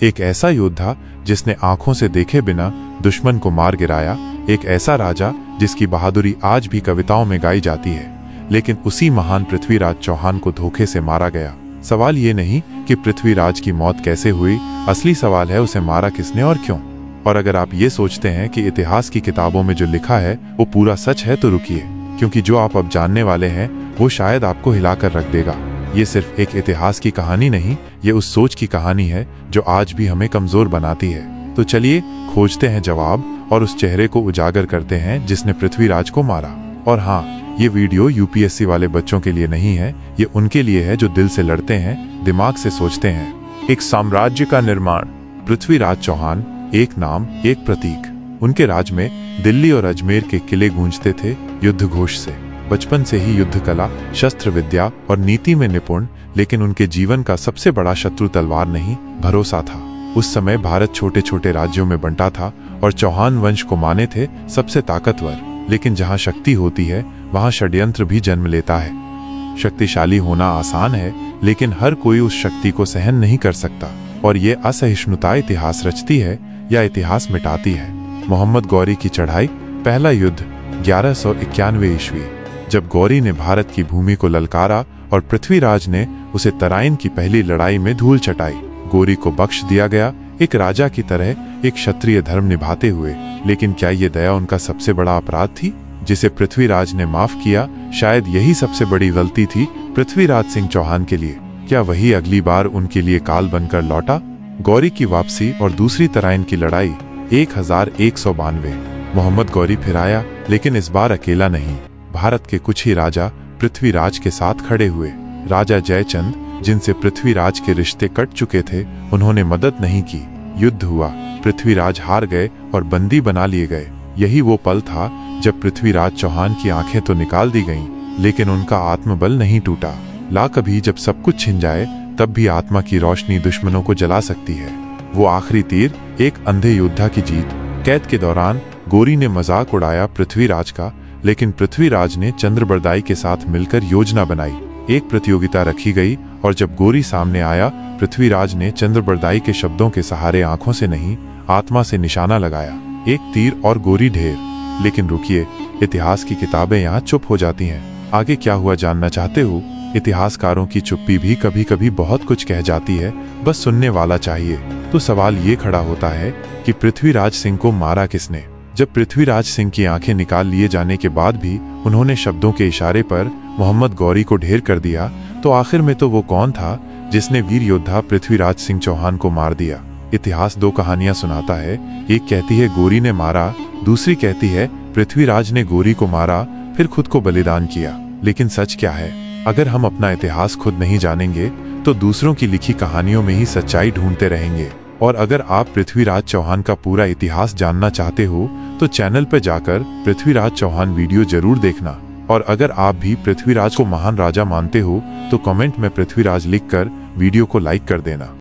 एक ऐसा योद्धा जिसने आंखों से देखे बिना दुश्मन को मार गिराया, एक ऐसा राजा जिसकी बहादुरी आज भी कविताओं में गाई जाती है। लेकिन उसी महान पृथ्वीराज चौहान को धोखे से मारा गया। सवाल ये नहीं कि पृथ्वीराज की मौत कैसे हुई, असली सवाल है उसे मारा किसने और क्यों। और अगर आप ये सोचते हैं कि इतिहास की किताबों में जो लिखा है वो पूरा सच है तो रुकिए, क्योंकि जो आप अब जानने वाले हैं वो शायद आपको हिलाकर रख देगा। ये सिर्फ एक इतिहास की कहानी नहीं, ये उस सोच की कहानी है जो आज भी हमें कमजोर बनाती है। तो चलिए खोजते हैं जवाब और उस चेहरे को उजागर करते हैं जिसने पृथ्वीराज को मारा। और हाँ, ये वीडियो यूपीएससी वाले बच्चों के लिए नहीं है, ये उनके लिए है जो दिल से लड़ते हैं, दिमाग से सोचते हैं। एक साम्राज्य का निर्माण। पृथ्वीराज चौहान, एक नाम एक प्रतीक। उनके राज में दिल्ली और अजमेर के किले गूंजते थे युद्ध घोष से। बचपन से ही युद्ध कला, शस्त्र विद्या और नीति में निपुण, लेकिन उनके जीवन का सबसे बड़ा शत्रु तलवार नहीं, भरोसा था। उस समय भारत छोटे छोटे राज्यों में बंटा था और चौहान वंश को माने थे सबसे ताकतवर। लेकिन जहां शक्ति होती है वहां षड्यंत्र भी जन्म लेता है। शक्तिशाली होना आसान है, लेकिन हर कोई उस शक्ति को सहन नहीं कर सकता, और ये असहिष्णुता इतिहास रचती है या इतिहास मिटाती है। मोहम्मद गौरी की चढ़ाई। पहला युद्ध 1191 ईस्वी। जब गौरी ने भारत की भूमि को ललकारा और पृथ्वीराज ने उसे तराइन की पहली लड़ाई में धूल चटाई। गौरी को बख्श दिया गया, एक राजा की तरह, एक क्षत्रिय धर्म निभाते हुए। लेकिन क्या ये दया उनका सबसे बड़ा अपराध थी जिसे पृथ्वीराज ने माफ किया? शायद यही सबसे बड़ी गलती थी पृथ्वीराज सिंह चौहान के लिए। क्या वही अगली बार उनके लिए काल बनकर लौटा? गौरी की वापसी और दूसरी तराइन की लड़ाई 1192। मोहम्मद गौरी फिर आया, लेकिन इस बार अकेला नहीं। भारत के कुछ ही राजा पृथ्वीराज के साथ खड़े हुए। राजा जयचंद, जिनसे पृथ्वीराज के रिश्ते कट चुके थे, उन्होंने मदद नहीं की। युद्ध हुआ, पृथ्वीराज हार गए और बंदी बना लिए गए। यही वो पल था जब पृथ्वीराज चौहान की आंखें तो निकाल दी गईं, लेकिन उनका आत्मबल नहीं टूटा। कभी जब सब कुछ छिन जाए तब भी आत्मा की रोशनी दुश्मनों को जला सकती है। वो आखिरी तीर, एक अंधे योद्धा की जीत। कैद के दौरान गौरी ने मजाक उड़ाया पृथ्वीराज का, लेकिन पृथ्वीराज ने चंद्रबरदाई के साथ मिलकर योजना बनाई। एक प्रतियोगिता रखी गई और जब गौरी सामने आया, पृथ्वीराज ने चंद्रबरदाई के शब्दों के सहारे आंखों से नहीं, आत्मा से निशाना लगाया। एक तीर और गौरी ढेर। लेकिन रुकिए, इतिहास की किताबें यहाँ चुप हो जाती हैं। आगे क्या हुआ जानना चाहते हो? इतिहासकारों की चुप्पी भी कभी कभी बहुत कुछ कह जाती है, बस सुनने वाला चाहिए। तो सवाल ये खड़ा होता है कि पृथ्वीराज सिंह को मारा किसने? जब पृथ्वीराज सिंह की आंखें निकाल लिए जाने के बाद भी उन्होंने शब्दों के इशारे पर मोहम्मद गौरी को ढेर कर दिया, तो आखिर में तो वो कौन था जिसने वीर योद्धा पृथ्वीराज सिंह चौहान को मार दिया? इतिहास दो कहानियां सुनाता है। एक कहती है गौरी ने मारा, दूसरी कहती है पृथ्वीराज ने गौरी को मारा फिर खुद को बलिदान किया। लेकिन सच क्या है? अगर हम अपना इतिहास खुद नहीं जानेंगे तो दूसरों की लिखी कहानियों में ही सच्चाई ढूंढते रहेंगे। और अगर आप पृथ्वीराज चौहान का पूरा इतिहास जानना चाहते हो तो चैनल पर जाकर पृथ्वीराज चौहान वीडियो जरूर देखना। और अगर आप भी पृथ्वीराज को महान राजा मानते हो तो कमेंट में पृथ्वीराज लिखकर वीडियो को लाइक कर देना।